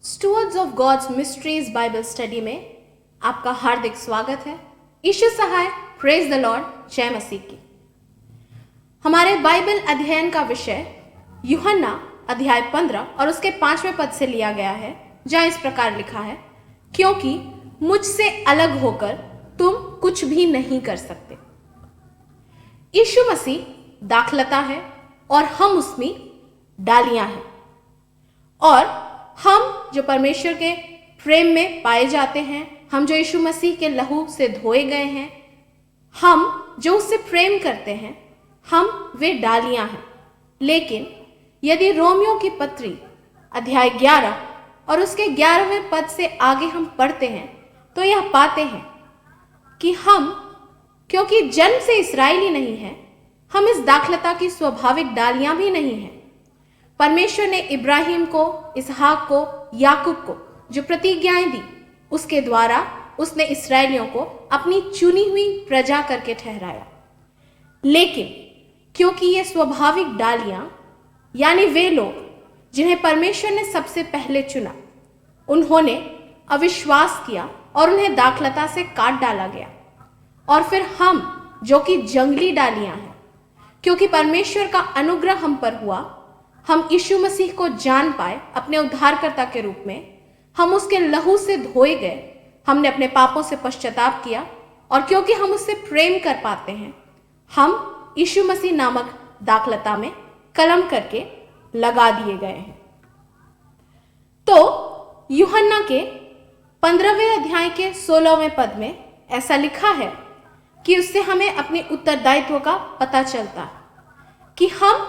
स्टूवर्ड्स of God's mysteries Bible study में आपका हार्दिक स्वागत है। ईशु सहाय, प्रेज द लॉर्ड, जय मसीह की। हमारे बाइबल अध्ययन का विषय यूहन्ना अध्याय 15 और उसके 5वें पद से लिया गया है, जहां इस प्रकार लिखा है, क्योंकि मुझसे अलग होकर तुम कुछ भी नहीं कर सकते। यीशु मसीह दाखलता है और हम उसमें डालियां हैं, और हम जो परमेश्वर के प्रेम में पाए जाते हैं, हम जो यीशु मसीह के लहू से धोए गए हैं, हम जो उससे प्रेम करते हैं, हम वे डालियां हैं। लेकिन यदि रोमियो की पत्री अध्याय 11 और उसके 11वें पद से आगे हम पढ़ते हैं तो यह पाते हैं कि हम, क्योंकि जन्म से इस्राएली नहीं हैं, हम इस दाखलता की स्वाभाविक डालियां भी नहीं हैं। परमेश्वर ने इब्राहिम को, इसहाक को, याकूब को जो प्रतिज्ञाएं दी, उसके द्वारा उसने इस्राएलियों को अपनी चुनी हुई प्रजा करके ठहराया। लेकिन क्योंकि ये स्वाभाविक डालियां, यानी वे लोग जिन्हें परमेश्वर ने सबसे पहले चुना, उन्होंने अविश्वास किया और उन्हें दाखलता से काट डाला गया। और फिर हम जो कि जंगली डालियां हैं, क्योंकि परमेश्वर का अनुग्रह हम पर हुआ, हम यीशु मसीह को जान पाए अपने उद्धारकर्ता के रूप में, हम उसके लहू से धोए गए, हमने अपने पापों से पश्चाताप किया, और क्योंकि हम उससे प्रेम कर पाते हैं, हम यीशु मसीह नामक दाखलता में कलम करके लगा दिए गए हैं। तो यूहन्ना के 15वें अध्याय के 16वें पद में ऐसा लिखा है कि उससे हमें अपने उत्तरदायित्व का पता चलता है कि हम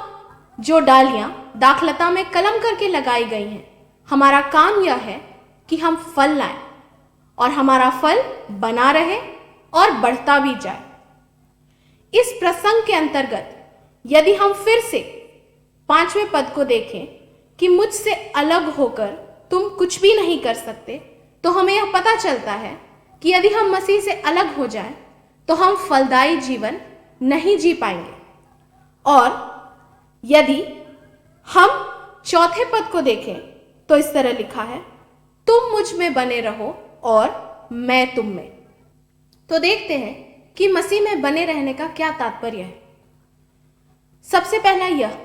जो डालियां दाखलता में कलम करके लगाई गई हैं, हमारा काम यह है कि हम फल लाएं और हमारा फल बना रहे और बढ़ता भी जाए। इस प्रसंग के अंतर्गत यदि हम फिर से 5वें पद को देखें कि मुझसे अलग होकर तुम कुछ भी नहीं कर सकते, तो हमें यह पता चलता है कि यदि हम मसीह से अलग हो जाएं तो हम फलदायी जीवन नहीं जी पाएंगे। और यदि हम 4थे पद को देखें तो इस तरह लिखा है, तुम मुझ में बने रहो और मैं तुम में। तो देखते हैं कि मसीह में बने रहने का क्या तात्पर्य है। सबसे पहला यह,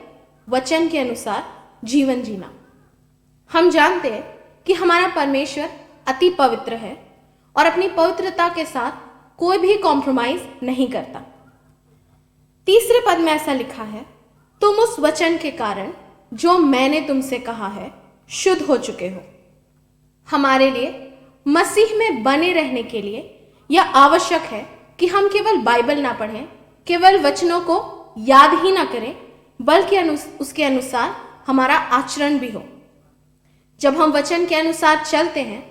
वचन के अनुसार जीवन जीना। हम जानते हैं कि हमारा परमेश्वर अति पवित्र है और अपनी पवित्रता के साथ कोई भी कॉम्प्रोमाइज नहीं करता। 3रे पद में ऐसा लिखा है, तुम उस वचन के कारण जो मैंने तुमसे कहा है शुद्ध हो चुके हो। हमारे लिए मसीह में बने रहने के लिए यह आवश्यक है कि हम केवल बाइबल ना पढ़ें, केवल वचनों को याद ही ना करें, बल्कि उसके अनुसार हमारा आचरण भी हो। जब हम वचन के अनुसार चलते हैं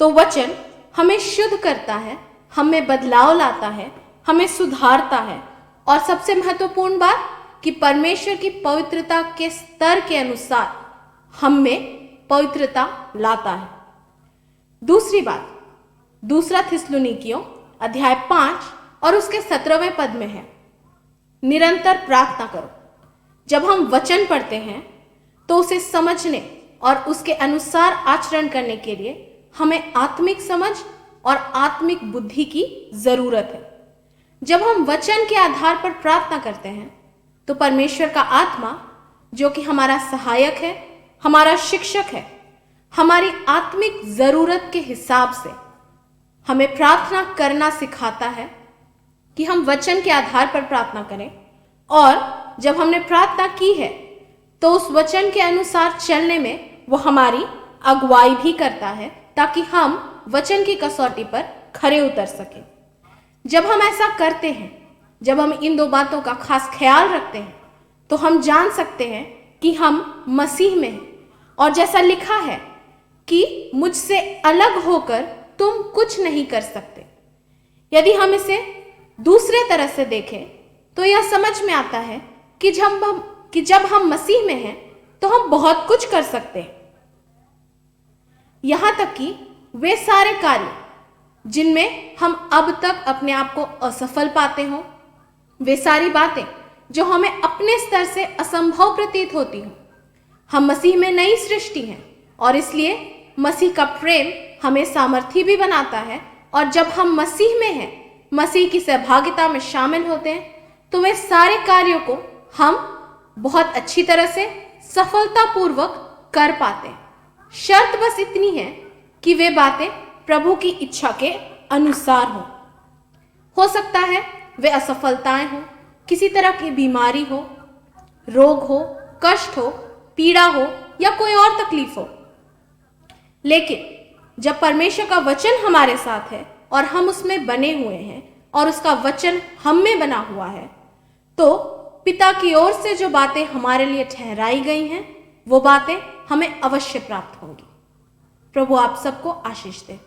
तो वचन हमें शुद्ध करता है, हमें बदलाव लाता है, हमें सुधारता है, और सबसे महत्वपूर्ण बात कि परमेश्वर की पवित्रता के स्तर के अनुसार हम में पवित्रता लाता है। दूसरी बात, 2 थिस्सलुनीकियों अध्याय 5 और उसके 17वें पद में है, निरंतर प्रार्थना करो। जब हम वचन पढ़ते हैं तो उसे समझने और उसके अनुसार आचरण करने के लिए हमें आत्मिक समझ और आत्मिक बुद्धि की जरूरत है। जब हम वचन के आधार पर प्रार्थना करते हैं तो परमेश्वर का आत्मा, जो कि हमारा सहायक है, हमारा शिक्षक है, हमारी आत्मिक जरूरत के हिसाब से हमें प्रार्थना करना सिखाता है कि हम वचन के आधार पर प्रार्थना करें। और जब हमने प्रार्थना की है तो उस वचन के अनुसार चलने में वो हमारी अगुवाई भी करता है, ताकि हम वचन की कसौटी पर खरे उतर सकें। जब हम ऐसा करते हैं, जब हम इन 2 बातों का खास ख्याल रखते हैं, तो हम जान सकते हैं कि हम मसीह में हैं। और जैसा लिखा है कि मुझसे अलग होकर तुम कुछ नहीं कर सकते, यदि हम इसे दूसरे तरह से देखें तो यह समझ में आता है कि जब हम मसीह में हैं तो हम बहुत कुछ कर सकते हैं। यहां तक कि वे सारे कार्य जिनमें हम अब तक अपने आप को असफल पाते हों, वे सारी बातें जो हमें अपने स्तर से असंभव प्रतीत होती हों, हम मसीह में नई सृष्टि हैं और इसलिए मसीह का प्रेम हमें सामर्थी भी बनाता है, और जब हम मसीह में हैं, मसीह की सहभागिता में शामिल होते हैं, तो वे सारे कार्यों को हम बहुत अच्छी तरह से सफलतापूर्वक कर पाते हैं। शर्त बस इतनी है कि वे बातें प्रभु की इच्छा के अनुसार हों। हो सकता है वे असफलताएं हो, किसी तरह की बीमारी हो, रोग हो, कष्ट हो, पीड़ा हो या कोई और तकलीफ हो, लेकिन जब परमेश्वर का वचन हमारे साथ है और हम उसमें बने हुए हैं और उसका वचन हम में बना हुआ है, तो पिता की ओर से जो बातें हमारे लिए ठहराई गई हैं, वो बातें हमें अवश्य प्राप्त होंगी। प्रभु आप सबको आशीष दे।